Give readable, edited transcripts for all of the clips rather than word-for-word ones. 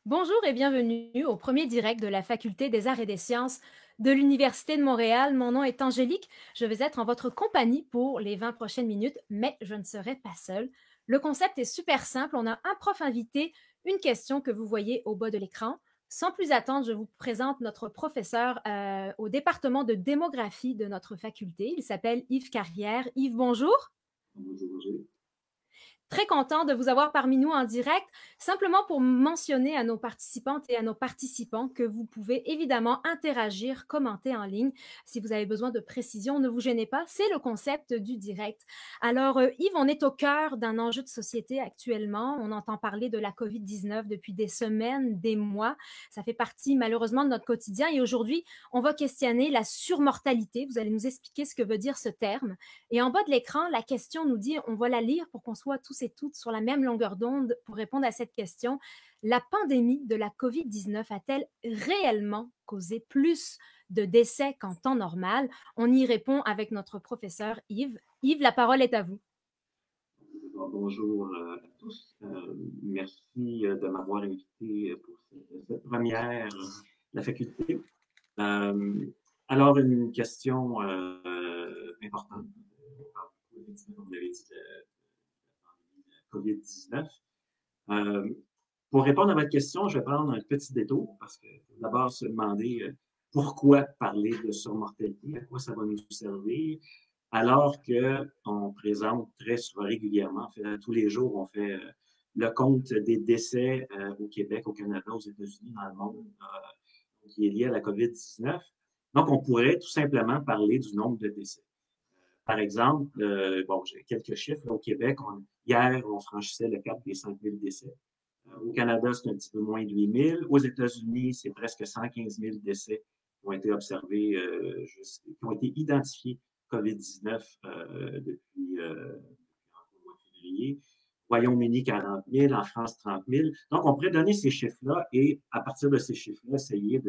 Bonjour et bienvenue au premier direct de la Faculté des Arts et des Sciences de l'Université de Montréal. Mon nom est Angélique. Je vais être en votre compagnie pour les 20 prochaines minutes, mais je ne serai pas seule. Le concept est super simple. On a un prof invité, une question que vous voyez au bas de l'écran. Sans plus attendre, je vous présente notre professeur au département de démographie de notre faculté. Il s'appelle Yves Carrière. Yves, bonjour. Bonjour, Roger. Très content de vous avoir parmi nous en direct, simplement pour mentionner à nos participantes et à nos participants que vous pouvez évidemment interagir, commenter en ligne. Si vous avez besoin de précision, ne vous gênez pas, c'est le concept du direct. Alors, Yves, on est au cœur d'un enjeu de société actuellement. On entend parler de la COVID-19 depuis des semaines, des mois. Ça fait partie malheureusement de notre quotidien et aujourd'hui, on va questionner la surmortalité. Vous allez nous expliquer ce que veut dire ce terme. Et en bas de l'écran, la question nous dit, on va la lire pour qu'on soit tous et toutes sur la même longueur d'onde pour répondre à cette question. La pandémie de la COVID-19 a-t-elle réellement causé plus de décès qu'en temps normal? On y répond avec notre professeur Yves. Yves, la parole est à vous. Bonjour à tous. Merci de m'avoir invité pour cette première de la faculté. Euh, alors, une question importante. On avait dit la COVID-19. Euh, pour répondre à votre question, je vais prendre un petit détour parce que d'abord se demander pourquoi parler de surmortalité, à quoi ça va nous servir, alors qu'on présente très souvent, régulièrement, en fait, tous les jours, on fait le compte des décès au Québec, au Canada, aux États-Unis, dans le monde, qui est lié à la COVID-19. Donc, on pourrait tout simplement parler du nombre de décès. Par exemple, bon, j'ai quelques chiffres. Là, au Québec, hier, on franchissait le cap des 5 000 décès. Au Canada, c'est un petit peu moins de 8 000. Aux États-Unis, c'est presque 115 000 décès qui ont été observés, qui ont été identifiés COVID-19 depuis le mois de février. Royaume-Uni, 40 000, en France, 30 000. Donc, on pourrait donner ces chiffres-là et, à partir de ces chiffres-là, essayer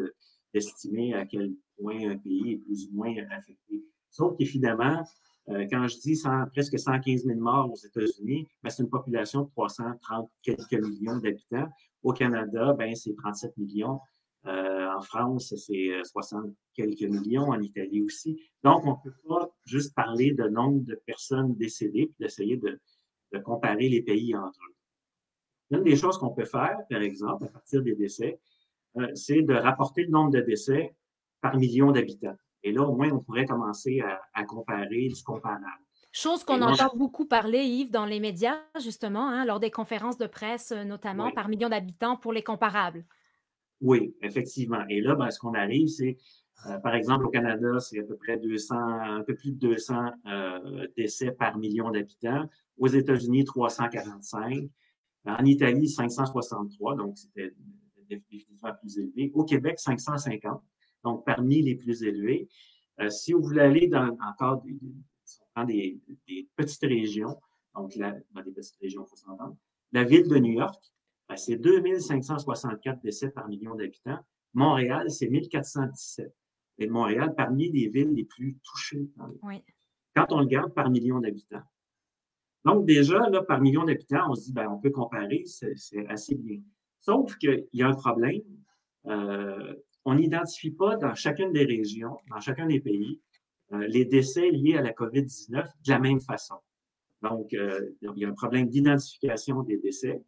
d'estimer à quel point un pays est plus ou moins affecté. Sauf qu'évidemment, quand je dis presque 115 000 morts aux États-Unis, ben, c'est une population de 330 quelques millions d'habitants. Au Canada, ben, c'est 37 millions. En France, c'est 60 quelques millions. En Italie aussi. Donc, on ne peut pas juste parler de nombre de personnes décédées puis d'essayer de comparer les pays entre eux. Une des choses qu'on peut faire, par exemple, à partir des décès, c'est de rapporter le nombre de décès par million d'habitants. Et là, au moins, on pourrait commencer à comparer du comparable. Chose Et qu'on non, entend beaucoup parler, Yves, dans les médias, justement, hein, lors des conférences de presse, notamment oui, par million d'habitants pour les comparables. oui, effectivement. Et là, ben, ce qu'on arrive, c'est, par exemple, au Canada, c'est à peu près 200, un peu plus de 200 décès par million d'habitants. Aux États-Unis, 345. En Italie, 563, donc c'était définitivement plus élevé. Au Québec, 550, donc parmi les plus élevés. Si vous voulez aller dans encore si on prend des petites régions, donc dans des petites régions, il faut s'entendre, la ville de New York, c'est 2564 décès par million d'habitants. Montréal, c'est 1417. Et Montréal, parmi les villes les plus touchées. Oui. Quand on le regarde par million d'habitants. Donc, déjà, là, par million d'habitants, on se dit, ben, on peut comparer, c'est assez bien. Sauf qu'il y a un problème. Euh, on n'identifie pas dans chacune des régions, dans chacun des pays, les décès liés à la COVID-19 de la même façon. Donc, il y a un problème d'identification des décès.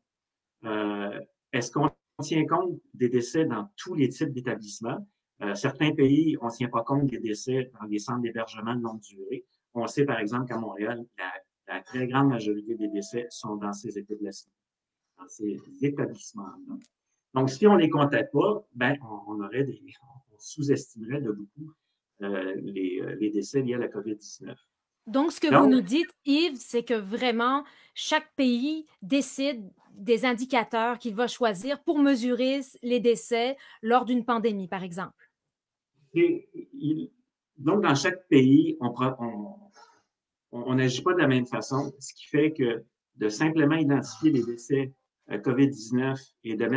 Euh, Est-ce qu'on tient compte des décès dans tous les types d'établissements? Certains pays, on ne tient pas compte des décès dans les centres d'hébergement de longue durée. On sait, par exemple, qu'à Montréal, la très grande majorité des décès sont dans ces établissements, dans ces établissements-là. Donc, si on ne les comptait pas, ben, on sous-estimerait de beaucoup les décès liés à la COVID-19. Donc, ce que vous Donc, nous dites, Yves, c'est que vraiment, chaque pays décide des indicateurs qu'il va choisir pour mesurer les décès lors d'une pandémie, par exemple. il, donc dans chaque pays, on n'agit pas de la même façon, ce qui fait que de simplement identifier les décès COVID-19 et de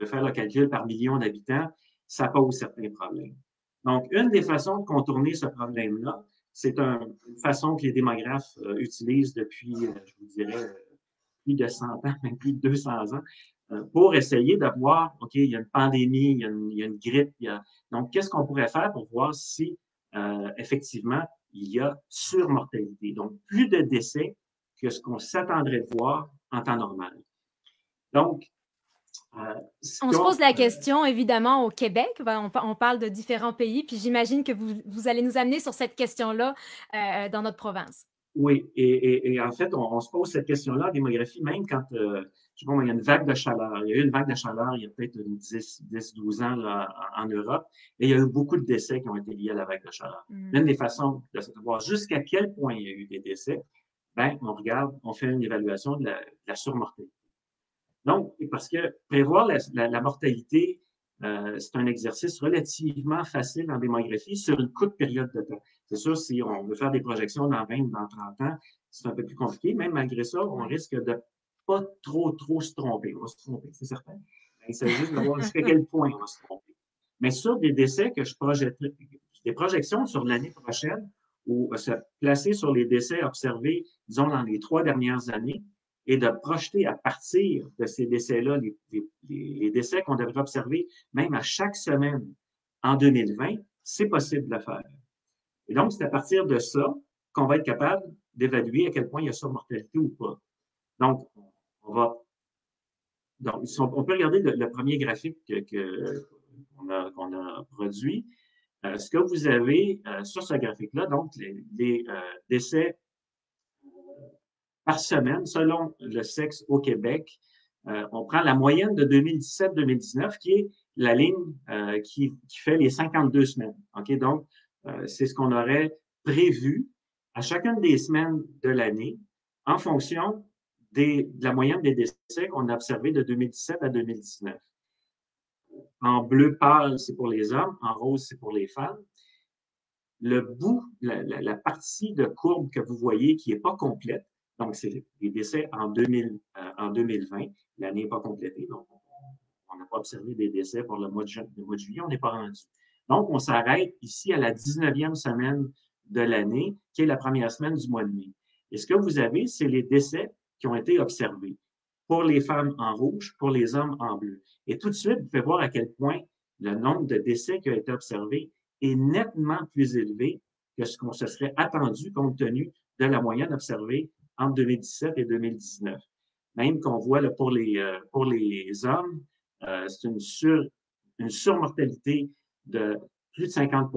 faire le calcul par million d'habitants, ça pose certains problèmes. Donc, une des façons de contourner ce problème-là, c'est une façon que les démographes utilisent depuis, je vous dirais, plus de 100 ans, même plus de 200 ans. pour essayer de voir, OK, il y a une pandémie, il y a une grippe. Donc, qu'est-ce qu'on pourrait faire pour voir si, effectivement, il y a surmortalité? Donc, plus de décès que ce qu'on s'attendrait de voir en temps normal. Donc, on se pose la question, évidemment, au Québec. On parle de différents pays, puis j'imagine que vous allez nous amener sur cette question-là dans notre province. Oui, et en fait, on se pose cette question-là en démographie, même quand, je sais pas, il y a une vague de chaleur. Il y a eu une vague de chaleur il y a peut-être 10-12 ans là, en Europe, et il y a eu beaucoup de décès qui ont été liés à la vague de chaleur. L'une des façons de savoir jusqu'à quel point il y a eu des décès, ben, on regarde, on fait une évaluation de la surmortalité. Donc, parce que prévoir la mortalité, c'est un exercice relativement facile en démographie sur une courte période de temps. C'est sûr, si on veut faire des projections dans 20 ou dans 30 ans, c'est un peu plus compliqué. Même malgré ça, on risque de pas trop se tromper. On va se tromper, c'est certain. Il s'agit juste de voir jusqu'à quel point on va se tromper. Mais sur des décès que je projette, des projections sur l'année prochaine, ou se placer sur les décès observés, disons, dans les 3 dernières années, et de projeter à partir de ces décès-là, les décès qu'on devrait observer même à chaque semaine en 2020, c'est possible de le faire. Et donc, c'est à partir de ça qu'on va être capable d'évaluer à quel point il y a surmortalité ou pas. Donc, on peut regarder le premier graphique qu'on a produit. Ce que vous avez sur ce graphique-là, donc les décès par semaine, selon le sexe au Québec, on prend la moyenne de 2017-2019, qui est la ligne qui fait les 52 semaines. OK? Donc, c'est ce qu'on aurait prévu à chacune des semaines de l'année en fonction de la moyenne des décès qu'on a observés de 2017 à 2019. En bleu pâle, c'est pour les hommes, en rose, c'est pour les femmes. Le bout, la partie de courbe que vous voyez qui n'est pas complète, donc c'est les décès en 2020, l'année n'est pas complétée, donc on n'a pas observé des décès pour le mois de juillet, on n'est pas rendu. Donc, on s'arrête ici à la 19e semaine de l'année, qui est la première semaine du mois de mai. Et ce que vous avez, c'est les décès qui ont été observés pour les femmes en rouge, pour les hommes en bleu. Et tout de suite, vous pouvez voir à quel point le nombre de décès qui a été observé est nettement plus élevé que ce qu'on se serait attendu compte tenu de la moyenne observée entre 2017 et 2019. Même qu'on voit là, pour les hommes, c'est une surmortalité de plus de 50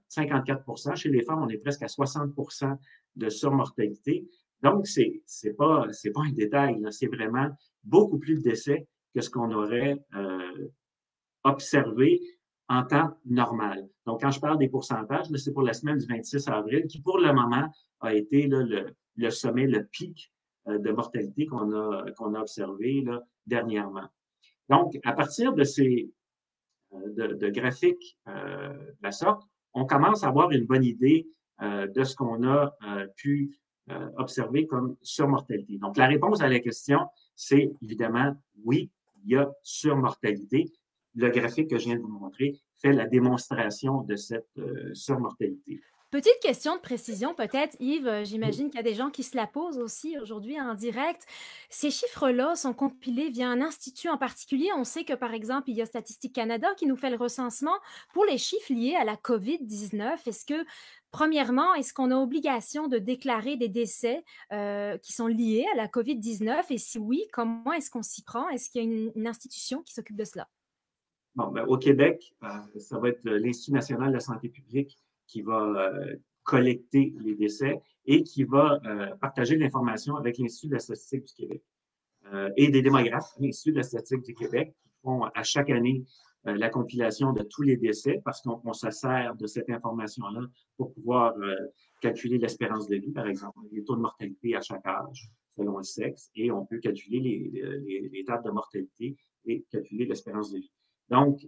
54 Chez les femmes, on est presque à 60 de surmortalité. Donc, c'est pas un détail, c'est vraiment beaucoup plus de décès que ce qu'on aurait observé en temps normal. Donc, quand je parle des pourcentages, c'est pour la semaine du 26 avril, qui pour le moment a été là, le sommet, le pic de mortalité qu'on a observé là, dernièrement. Donc, à partir de ces de graphiques de la sorte, on commence à avoir une bonne idée de ce qu'on a pu observer comme surmortalité. Donc, la réponse à la question, c'est évidemment oui, il y a surmortalité. Le graphique que je viens de vous montrer fait la démonstration de cette surmortalité. Petite question de précision peut-être, Yves, j'imagine qu'il y a des gens qui se la posent aussi aujourd'hui en direct. Ces chiffres-là sont compilés via un institut en particulier. On sait que, par exemple, il y a Statistique Canada qui nous fait le recensement pour les chiffres liés à la COVID-19. Est-ce que, premièrement, est-ce qu'on a obligation de déclarer des décès qui sont liés à la COVID-19? Et si oui, comment est-ce qu'on s'y prend? Est-ce qu'il y a une institution qui s'occupe de cela? Bon, ben, au Québec, ça va être l'Institut national de la santé publique qui va collecter les décès et qui va partager l'information avec l'Institut de la statistique du Québec et des démographes, l'Institut de la statistique du Québec, qui font à chaque année la compilation de tous les décès parce qu'on se sert de cette information-là pour pouvoir calculer l'espérance de vie, par exemple, les taux de mortalité à chaque âge selon le sexe, et on peut calculer les dates de mortalité et calculer l'espérance de vie. Donc,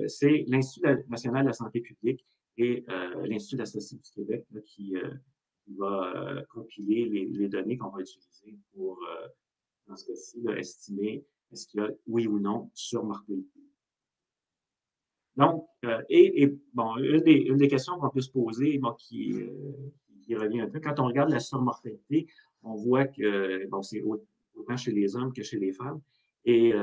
c'est l'Institut national de la santé publique et l'Institut de la statistique du Québec là, qui va compiler les données qu'on va utiliser pour, dans ce cas-ci, estimer est-ce qu'il y a, oui ou non, surmortalité. Donc, bon, une des questions qu'on peut se poser, bon, qui revient un peu, quand on regarde la surmortalité, on voit que, bon, c'est autant chez les hommes que chez les femmes, Et,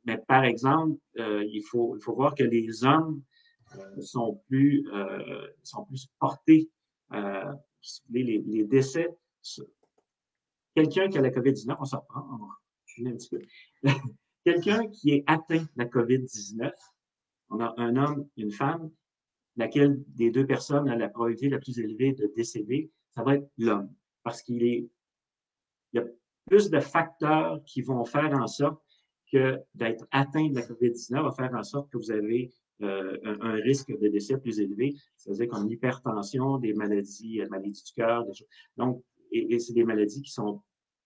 mais par exemple, il faut voir que les hommes sont plus portés, si vous voulez, les décès. Quelqu'un qui a la COVID-19, on s'en reprend, on va reculer un petit peu. Quelqu'un qui est atteint de la COVID-19, on a un homme, une femme, laquelle des deux personnes a la probabilité la plus élevée de décéder, ça va être l'homme. Parce il y a plus de facteurs qui vont faire en sorte que d'être atteint de la COVID-19 va faire en sorte que vous avez un risque de décès plus élevé, c'est-à-dire comme l'hypertension, des maladies du cœur, des choses. Donc, et c'est des maladies qui sont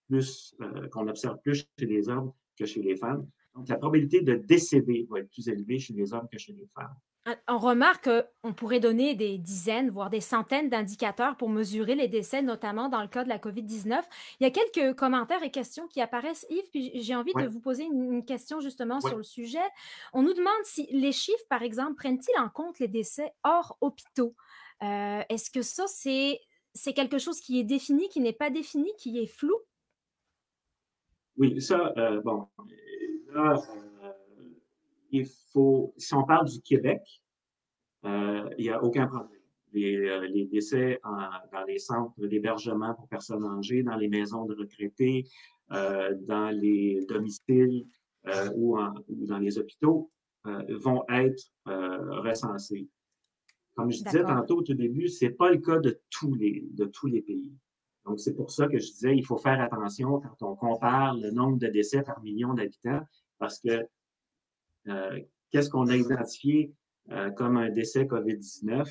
plus, qu'on observe plus chez les hommes que chez les femmes. Donc, la probabilité de décéder va être plus élevée chez les hommes que chez les femmes. On remarque qu'on pourrait donner des dizaines, voire des centaines d'indicateurs pour mesurer les décès, notamment dans le cas de la COVID-19. Il y a quelques commentaires et questions qui apparaissent, Yves, puis j'ai envie de Ouais, vous poser une question justement ouais. sur le sujet. On nous demande si les chiffres, par exemple, prennent-ils en compte les décès hors hôpitaux? Est-ce que ça, c'est quelque chose qui est défini, qui n'est pas défini, qui est flou? Oui, ça, bon, là, si on parle du Québec, il n'y a aucun problème. Les décès dans les centres d'hébergement pour personnes âgées, dans les maisons de retraités, dans les domiciles ou dans les hôpitaux vont être recensés. Comme je disais D'accord. tantôt au tout début, c'est pas le cas de tous les pays. Donc, c'est pour ça que je disais, il faut faire attention quand on compare le nombre de décès par million d'habitants, parce que qu'est-ce qu'on a identifié comme un décès COVID-19?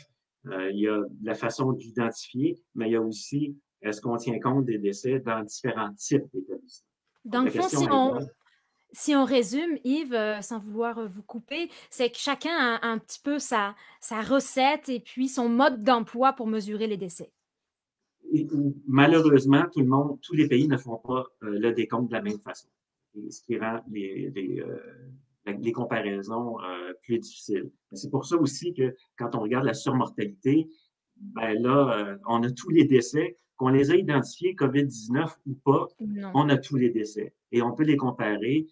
Il y a la façon d'identifier, mais il y a aussi, est-ce qu'on tient compte des décès dans différents types d'établissements? Dans Donc, le la fond, question est bonne. si on résume, Yves, sans vouloir vous couper, c'est que chacun a un petit peu sa recette et puis son mode d'emploi pour mesurer les décès. Et, malheureusement, tous les pays ne font pas le décompte de la même façon, ce qui rend les comparaisons plus difficiles. C'est pour ça aussi que quand on regarde la surmortalité, ben là, on a tous les décès, qu'on les a identifiés COVID-19 ou pas, Non. on a tous les décès. Et on peut les comparer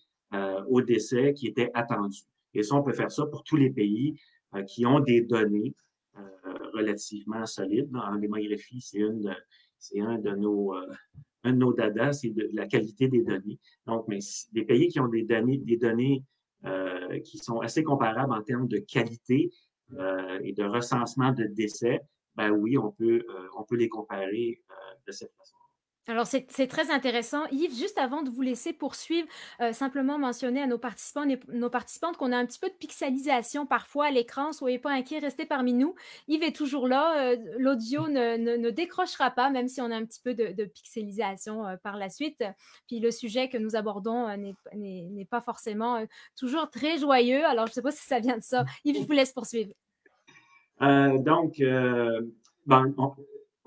aux décès qui étaient attendus. Et ça, on peut faire ça pour tous les pays qui ont des données relativement solides. En démographie, c'est un de nos dadas, c'est de la qualité des données. Donc, mais des pays qui ont des données qui sont assez comparables en termes de qualité et de recensement de décès, ben oui, on peut les comparer de cette façon. Alors, c'est très intéressant. Yves, juste avant de vous laisser poursuivre, simplement mentionner à nos participants et nos participantes qu'on a un petit peu de pixelisation parfois à l'écran. Soyez pas inquiets, restez parmi nous. Yves est toujours là. L'audio ne décrochera pas, même si on a un petit peu de pixelisation par la suite. Puis le sujet que nous abordons n'est pas forcément toujours très joyeux. Alors, je ne sais pas si ça vient de ça. Yves, je vous laisse poursuivre. Donc, ben,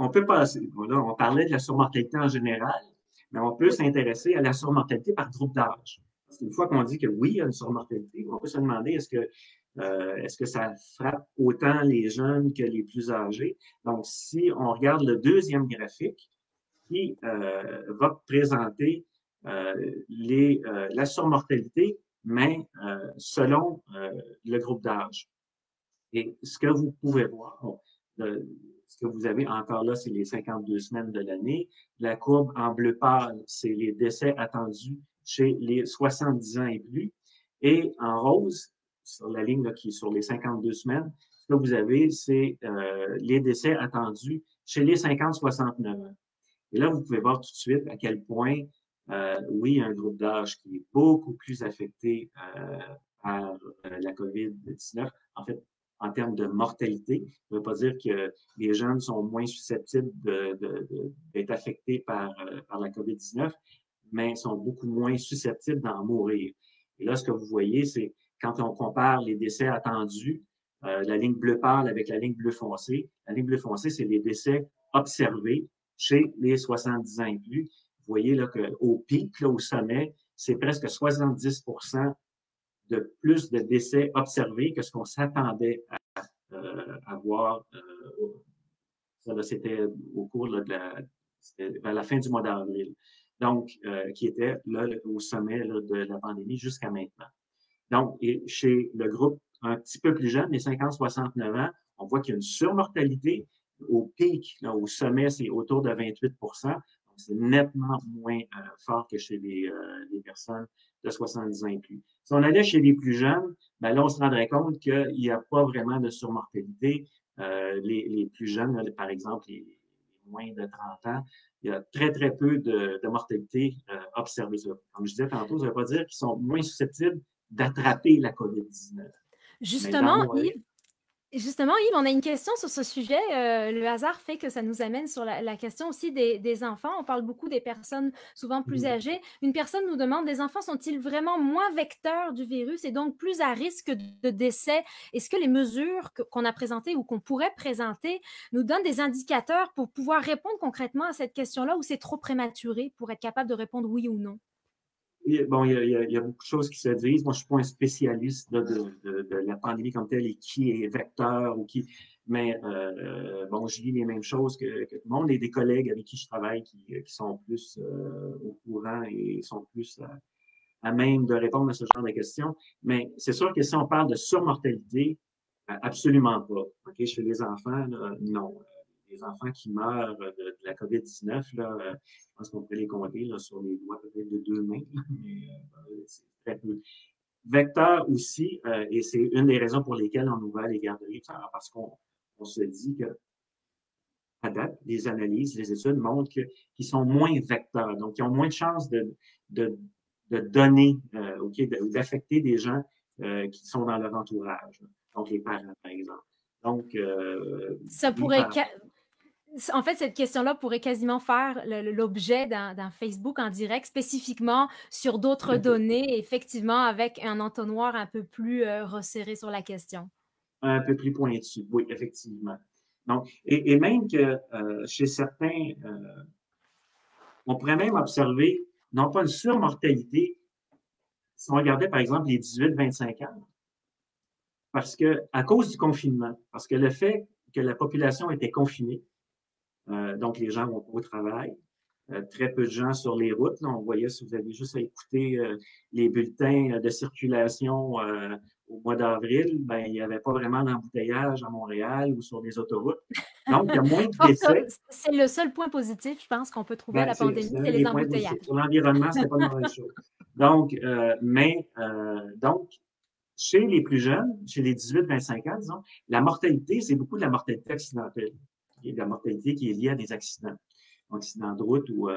on peut passer. Voilà, on parlait de la surmortalité en général, mais on peut Oui. s'intéresser à la surmortalité par groupe d'âge. Parce qu'une fois qu'on dit que oui, il y a une surmortalité, on peut se demander est-ce que ça frappe autant les jeunes que les plus âgés? Donc, si on regarde le deuxième graphique qui va présenter la surmortalité, mais selon le groupe d'âge. Et ce que vous pouvez voir, ce que vous avez encore là, c'est les 52 semaines de l'année. La courbe en bleu pâle, c'est les décès attendus chez les 70 ans et plus. Et en rose, sur la ligne là, qui est sur les 52 semaines, ce que vous avez, c'est les décès attendus chez les 50-69 ans. Et là, vous pouvez voir tout de suite à quel point, oui, il y a un groupe d'âge qui est beaucoup plus affecté par la COVID-19. En fait, en termes de mortalité, ça ne veut pas dire que les jeunes sont moins susceptibles d'être affectés par la COVID-19, mais sont beaucoup moins susceptibles d'en mourir. Et là, ce que vous voyez, c'est quand on compare les décès attendus, la ligne bleu pâle avec la ligne bleu foncé. La ligne bleu foncé, c'est les décès observés chez les 70 ans et plus. Vous voyez là qu'au pic, là, au sommet, c'est presque 70 de plus de décès observés que ce qu'on s'attendait à voir. Ça, c'était au cours là, vers la fin du mois d'avril. donc qui était là au sommet là, de la pandémie jusqu'à maintenant. Donc, et chez le groupe un petit peu plus jeune, les 50-69 ans, on voit qu'il y a une surmortalité. Au pic, là, au sommet, c'est autour de 28 c'est nettement moins fort que chez les personnes de 70 ans et plus. Si on allait chez les plus jeunes, ben là, on se rendrait compte qu'il n'y a pas vraiment de surmortalité. Les plus jeunes, là, par exemple, les moins de 30 ans, il y a très, très peu de mortalité observée. Comme je disais tantôt, ça ne veut pas dire qu'ils sont moins susceptibles d'attraper la COVID-19. Mais Justement, dans, Yves, Justement, Yves, on a une question sur ce sujet. Le hasard fait que ça nous amène sur la question aussi des enfants. On parle beaucoup des personnes souvent plus âgées. Une personne nous demande, les enfants sont-ils vraiment moins vecteurs du virus et donc plus à risque de décès? Est-ce que les mesures qu'on a présentées ou qu'on pourrait présenter nous donnent des indicateurs pour pouvoir répondre concrètement à cette question-là ou c'est trop prématuré pour être capable de répondre oui ou non? bon, il y a beaucoup de choses qui se disent. Moi, je suis pas un spécialiste là, de la pandémie comme telle et qui est vecteur ou qui. Mais bon, je lis les mêmes choses que tout le monde et des collègues avec qui je travaille qui sont plus au courant et sont plus à même de répondre à ce genre de questions. Mais c'est sûr que si on parle de surmortalité, absolument pas. OK? Chez les enfants, là, non. Les enfants qui meurent de la COVID-19, là, je pense qu'on peut les compter là, sur les doigts peut-être de deux mains, mais c'est très peu. Vecteur aussi, et c'est une des raisons pour lesquelles on ouvre les garderies, parce qu'on se dit que à date, les analyses, les études montrent qu'ils sont moins vecteurs, donc ils ont moins de chances de, de donner, d'affecter des gens qui sont dans leur entourage, donc les parents, par exemple. Donc, Ça oui, pourrait En fait, cette question-là pourrait quasiment faire l'objet d'un Facebook en direct, spécifiquement sur d'autres données, effectivement, avec un entonnoir un peu plus resserré sur la question. un peu plus pointu, oui, effectivement. Donc, et même que chez certains, on pourrait même observer, non pas une surmortalité, si on regardait par exemple les 18-25 ans, parce que à cause du confinement, parce que le fait que la population était confinée, donc les gens vont au travail, très peu de gens sur les routes. Là, on voyait, si vous avez juste à écouter les bulletins de circulation au mois d'avril, ben, il n'y avait pas vraiment d'embouteillage à Montréal ou sur les autoroutes. Donc, il y a moins de décès. C'est le seul point positif, je pense, qu'on peut trouver à Ben, la c'est pandémie, un c'est les des points embouteillages. positifs. Pour l'environnement, c'est pas une mauvaise chose. Donc, donc, chez les plus jeunes, chez les 18-25 ans, disons, la mortalité, c'est beaucoup de la mortalité accidentelle. De la mortalité qui est liée à des accidents de route ou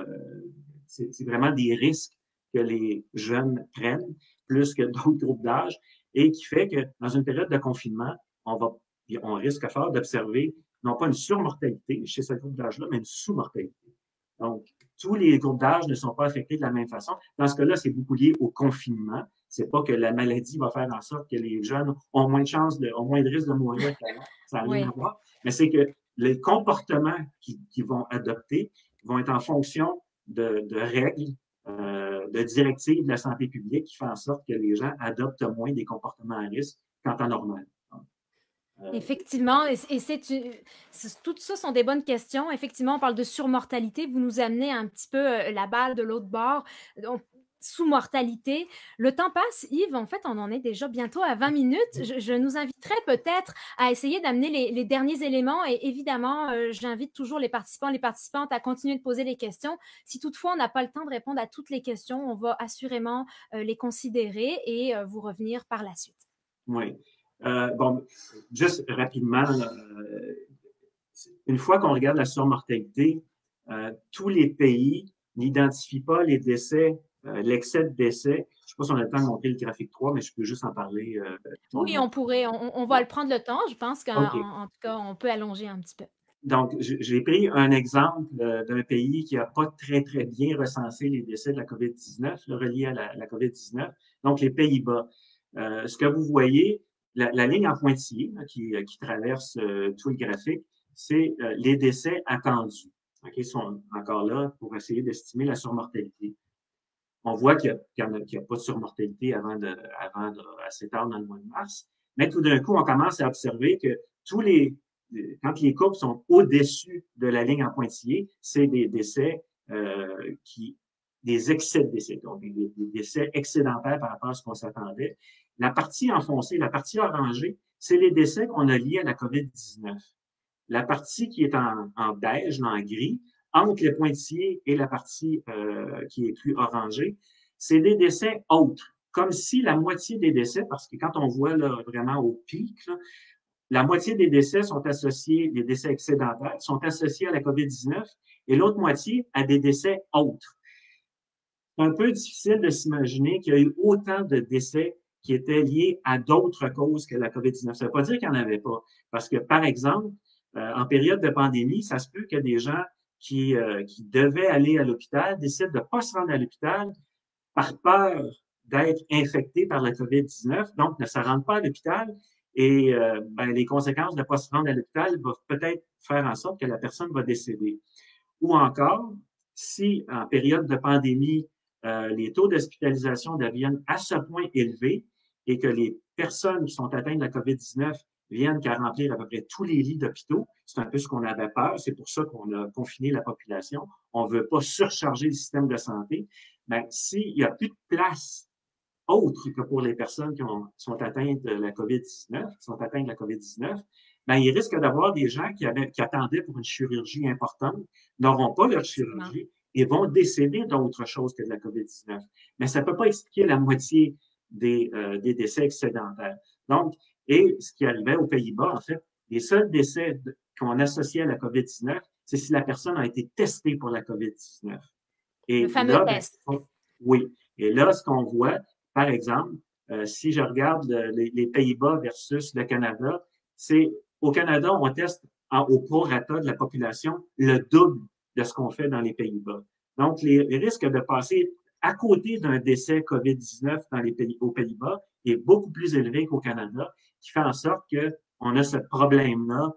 c'est vraiment des risques que les jeunes prennent plus que d'autres groupes d'âge et qui fait que dans une période de confinement, on risque fort d'observer non pas une surmortalité chez ce groupe d'âge-là, mais une sous-mortalité. Donc, tous les groupes d'âge ne sont pas affectés de la même façon. Dans ce cas-là, c'est beaucoup lié au confinement. C'est pas que la maladie va faire en sorte que les jeunes ont moins de chances, ont moins de risques de mourir qu'avant. Ça n'a rien Oui. à voir. Mais c'est que les comportements qu'ils vont adopter vont être en fonction de règles, de directives de la santé publique qui font en sorte que les gens adoptent moins des comportements à risque qu'en temps normal. Effectivement, tout ça sont des bonnes questions. Effectivement, on parle de surmortalité. Vous nous amenez un petit peu la balle de l'autre bord. Donc, sous-mortalité. Le temps passe, Yves. En fait, on en est déjà bientôt à 20 minutes. Je nous inviterais peut-être à essayer d'amener les derniers éléments. Et évidemment, j'invite toujours les participants, les participantes à continuer de poser les questions. Si toutefois, on n'a pas le temps de répondre à toutes les questions, on va assurément les considérer et vous revenir par la suite. Oui. Bon, juste rapidement, une fois qu'on regarde la surmortalité, tous les pays n'identifient pas les décès, l'excès de décès. Je ne sais pas si on a le temps de montrer le graphique 3, mais je peux juste en parler. Oui, on pourrait, on va le prendre le temps. Je pense OK. qu'en tout cas, on peut allonger un petit peu. Donc, j'ai pris un exemple d'un pays qui n'a pas très, très bien recensé les décès de la COVID-19, reliés à la COVID-19. Donc, les Pays-Bas. Ce que vous voyez, la ligne en pointillé là, qui traverse tout le graphique, c'est les décès attendus. OK, ils sont encore là pour essayer d'estimer la surmortalité. On voit qu'il n'y a pas de surmortalité assez tard dans le mois de mars. Mais tout d'un coup, on commence à observer que quand les courbes sont au-dessus de la ligne en pointillé, c'est des décès qui des excès de décès, donc des décès excédentaires par rapport à ce qu'on s'attendait. La partie enfoncée, la partie orangée, c'est les décès qu'on a liés à la COVID-19. La partie qui est en beige, en gris, entre les pointillés et la partie qui est plus orangée, c'est des décès autres, comme si la moitié des décès, parce que quand on voit là, vraiment au pic, là, la moitié des décès sont associés, les décès excédentaires, sont associés à la COVID-19 et l'autre moitié à des décès autres. C'est un peu difficile de s'imaginer qu'il y a eu autant de décès qui étaient liés à d'autres causes que la COVID-19. Ça ne veut pas dire qu'il n'y en avait pas. Parce que, par exemple, en période de pandémie, ça se peut que des gens qui devaient aller à l'hôpital décident de ne pas se rendre à l'hôpital par peur d'être infectés par la COVID-19, donc ne se rendent pas à l'hôpital et les conséquences de ne pas se rendre à l'hôpital vont peut-être faire en sorte que la personne va décéder. Ou encore, si en période de pandémie, les taux d'hospitalisation deviennent à ce point élevés et que les personnes qui sont atteintes de la COVID-19 viennent qu'à remplir à peu près tous les lits d'hôpitaux, c'est un peu ce qu'on avait peur, c'est pour ça qu'on a confiné la population. On ne veut pas surcharger le système de santé. Ben, s'il n'y a plus de place autre que pour les personnes sont atteintes de la COVID-19, ben, il risque d'avoir des gens qui attendaient pour une chirurgie importante, n'auront pas leur chirurgie et vont décéder d'autre chose que de la COVID-19. Mais ça ne peut pas expliquer la moitié des décès excédentaires. Donc, et ce qui arrivait aux Pays-Bas, en fait, les seuls décès qu'on associait à la COVID-19, c'est si la personne a été testée pour la COVID-19. Et le fameux là, test. Oui. Et là, ce qu'on voit, par exemple, si je regarde les Pays-Bas versus le Canada, c'est au Canada, on teste au prorata de la population le double de ce qu'on fait dans les Pays-Bas. Donc, les risques de passer à côté d'un décès COVID-19 aux Pays-Bas est beaucoup plus élevé qu'au Canada, qui fait en sorte qu'on a ce problème-là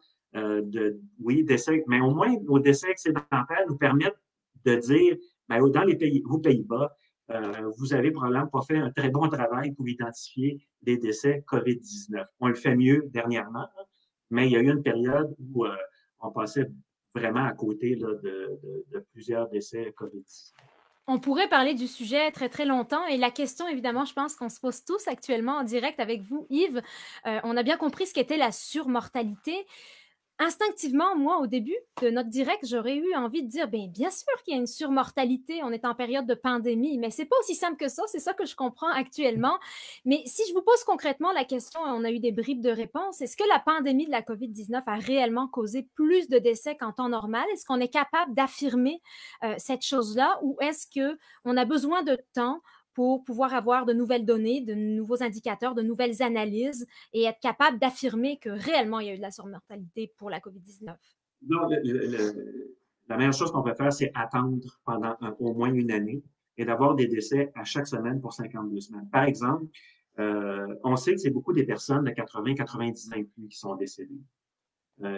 décès, mais au moins nos décès excédentaires nous permettent de dire, dans aux Pays-Bas, vous avez probablement pas fait un très bon travail pour identifier des décès COVID-19. On le fait mieux dernièrement, mais il y a eu une période où on passait vraiment à côté là, de plusieurs décès COVID-19. On pourrait parler du sujet très, très longtemps et la question, évidemment, je pense qu'on se pose tous actuellement en direct avec vous, Yves. On a bien compris ce qu'était la surmortalité. Instinctivement, moi, au début de notre direct, j'aurais eu envie de dire, bien sûr qu'il y a une surmortalité, on est en période de pandémie, mais c'est pas aussi simple que ça, c'est ça que je comprends actuellement. Mais si je vous pose concrètement la question, on a eu des bribes de réponse, est-ce que la pandémie de la COVID-19 a réellement causé plus de décès qu'en temps normal? Est-ce qu'on est capable d'affirmer cette chose-là ou est-ce qu'on a besoin de temps pour pouvoir avoir de nouvelles données, de nouveaux indicateurs, de nouvelles analyses et être capable d'affirmer que réellement il y a eu de la surmortalité pour la COVID-19? Non, la meilleure chose qu'on peut faire, c'est attendre pendant au moins une année et d'avoir des décès à chaque semaine pour 52 semaines. Par exemple, on sait que c'est beaucoup des personnes de 80-90 ans et plus qui sont décédées.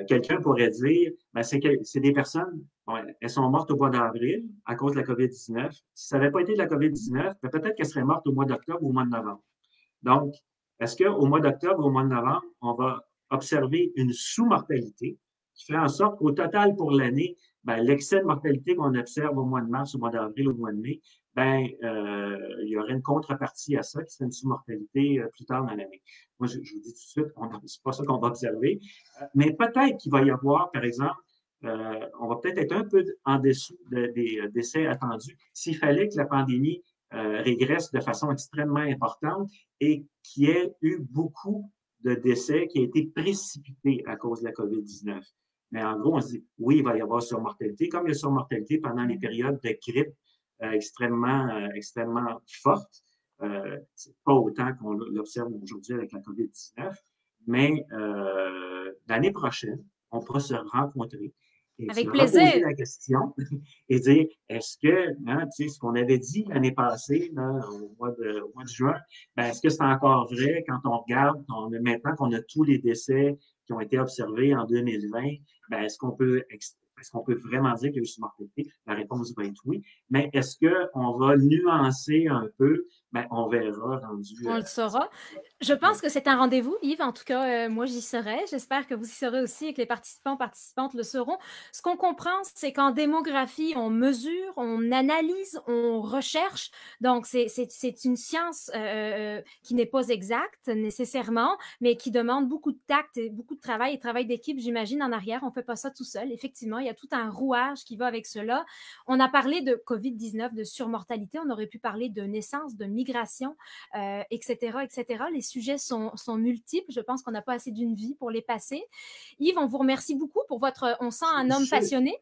Quelqu'un pourrait dire, c'est des personnes, elles sont mortes au mois d'avril à cause de la COVID-19. Si ça n'avait pas été de la COVID-19, peut-être qu'elles seraient mortes au mois d'octobre ou au mois de novembre. Donc, est-ce qu'au mois d'octobre ou au mois de novembre, on va observer une sous-mortalité qui fait en sorte qu'au total pour l'année, l'excès de mortalité qu'on observe au mois de mars, au mois d'avril, au mois de mai, il y aurait une contrepartie à ça qui serait une sous-mortalité plus tard dans l'année. Moi, je vous dis tout de suite, c'est pas ça qu'on va observer, mais peut-être qu'il va y avoir, par exemple, on va peut-être être un peu en dessous des décès attendus s'il fallait que la pandémie régresse de façon extrêmement importante et qu'il y ait eu beaucoup de décès qui ont été précipités à cause de la COVID-19. Mais en gros, on se dit, oui, il va y avoir surmortalité, comme il y a surmortalité pendant les périodes de grippe extrêmement fortes. C'est pas autant qu'on l'observe aujourd'hui avec la COVID-19, mais l'année prochaine, on pourra se rencontrer et avec se plaisir. reposer la question et dire, est-ce que, ce qu'on avait dit l'année passée, là, au mois de juin, est-ce que c'est encore vrai quand on regarde, maintenant qu'on a tous les décès qui ont été observés en 2020, est-ce qu'on peut vraiment dire qu'il y a eu une mortalité? La réponse va être oui. Mais est-ce qu'on va nuancer un peu? Ben, on verra rendu. On le saura. Je pense que c'est un rendez-vous, Yves. En tout cas, moi, j'y serai. J'espère que vous y serez aussi et que les participants, participantes le seront. Ce qu'on comprend, c'est qu'en démographie, on mesure, on analyse, on recherche. Donc, c'est une science qui n'est pas exacte nécessairement, mais qui demande beaucoup de tact et beaucoup de travail d'équipe, j'imagine, en arrière. On ne fait pas ça tout seul. Effectivement, il y a tout un rouage qui va avec cela. On a parlé de COVID-19, de surmortalité. On aurait pu parler de naissance, de migration, etc., etc. Les sujets sont multiples. Je pense qu'on n'a pas assez d'une vie pour les passer. Yves, on vous remercie beaucoup pour votre... On sent un homme passionné.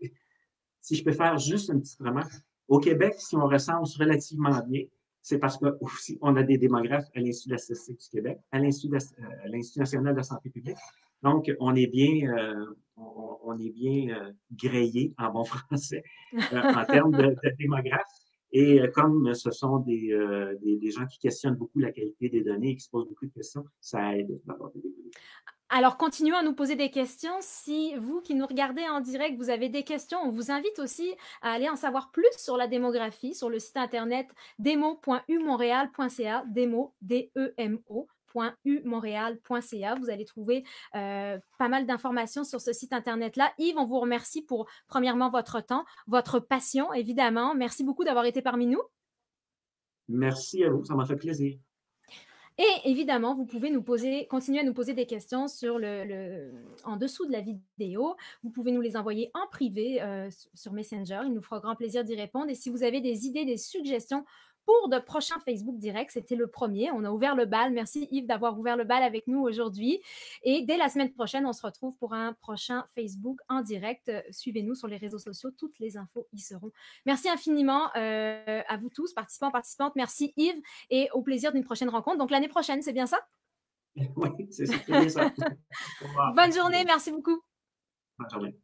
Si je peux faire juste une petite remarque. Au Québec, si on recense relativement bien, c'est parce qu'on a des démographes à l'Institut de la statistique du Québec, à l'Institut national de la santé publique. Donc, on est bien, grillé en bon français en termes de démographes. Et comme ce sont des gens qui questionnent beaucoup la qualité des données et qui se posent beaucoup de questions, ça aide d'avoir des données. Alors, continuez à nous poser des questions. Si vous qui nous regardez en direct, vous avez des questions, on vous invite aussi à aller en savoir plus sur la démographie sur le site internet demo.umontréal.ca, demo, D-E-M-O. .umontréal.ca. Vous allez trouver pas mal d'informations sur ce site internet-là. Yves, on vous remercie pour, premièrement, votre temps, votre passion, évidemment. Merci beaucoup d'avoir été parmi nous. Merci à vous, ça m'a fait plaisir. Et évidemment, vous pouvez continuer à nous poser des questions en dessous de la vidéo. Vous pouvez nous les envoyer en privé sur Messenger. Il nous fera grand plaisir d'y répondre. Et si vous avez des idées, des suggestions pour de prochains Facebook Direct, c'était le premier. On a ouvert le bal. Merci Yves d'avoir ouvert le bal avec nous aujourd'hui. Et dès la semaine prochaine, on se retrouve pour un prochain Facebook en direct. Suivez-nous sur les réseaux sociaux. Toutes les infos y seront. Merci infiniment à vous tous, participants, participantes. Merci Yves et au plaisir d'une prochaine rencontre. Donc l'année prochaine, c'est bien ça? Oui, c'est très bien ça. Bonne journée. Merci beaucoup. Bonne journée.